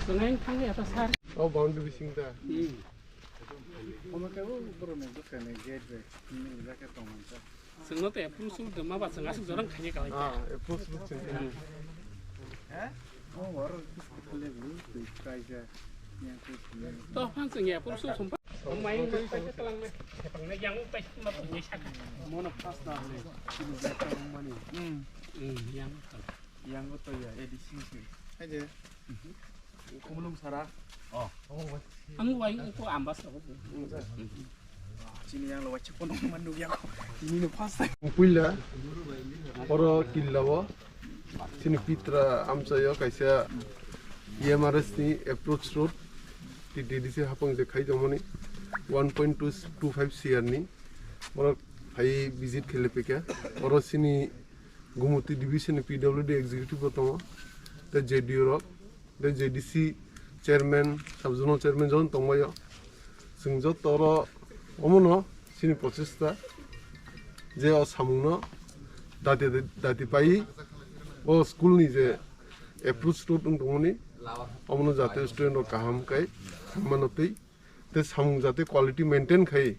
Senang kan ya atas hari. Oh, bound to be sing there. Senang tu approve sul dema bat senang sih orang kaya kali. Ah, approach with sing. Toh kan senang approve sul sumpah. Main main kelang nih. Pengen yang teh mau punya sak. Mana pas dah ni. Ini betul mana? Yang betul ya ADC sih. Aja. Kumulung sarah. Oh. Ang way ko ambas ako. Sini yang lewat cepon mandu yang ini pas. Killa. Oro Killa wo. Sini Pitra Amchaini kaisa EMRS ni approach road. Di ADC hapang je khai jamoni 1.225 CR ni. Oro hai visit khele peka. Oro sini Gumuti division PWD executive botama. The JDO rock. The JDC chairman, subzonal chairman John Tongmayo. Singjo toro omono sini procesta je o samungno dati pai o school ni je approach road tongmoni omono jate student o kaham kai manotei te samung jate quality maintain khai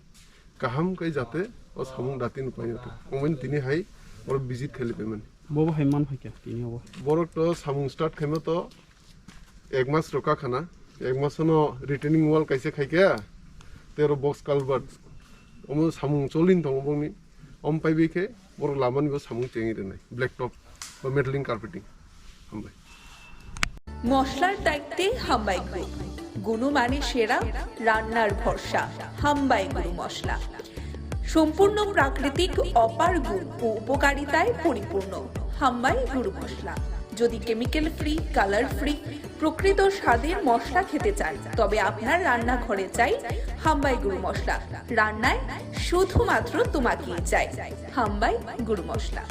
kaham kai jate o samung dati nu pai to omen tini hai or visit khele payment Bobo Haiman hai kya tini hobo. Borok to samung start khema to एक मास रोका खाना एक मास no returning wall कैसे खाई क्या तेरो box कलबर्ट ओमो सामुं चोलिन थंगबोंनि ओम पाइबे के बर लामान बो सामुं चेंगि देनाय ब्लैक टॉप और मेटलिंग कार्पेटिंग हामबाय মশলার দায়িত্বে হামবাই গ্রুপ গুণমানে সেরা রান্নার ভরসা হামবাই গ্রুপ মশলা সম্পূর্ণ প্রাকৃতিক অপার গুণ ও উপকারিতায় পরিপূর্ণ হামবাই গ্রুপ মশলা যদি কেমিক্যাল ফ্রি কালার ফ্রি প্রকৃত স্বাদের মশলা খেতে চান তবে আপনার রান্নাঘরে চাই হামবাই গুঁড়ো মশলা রান্নায় শুধুমাত্র তোমাকেই চাই হামবাই গুঁড়ো মশলা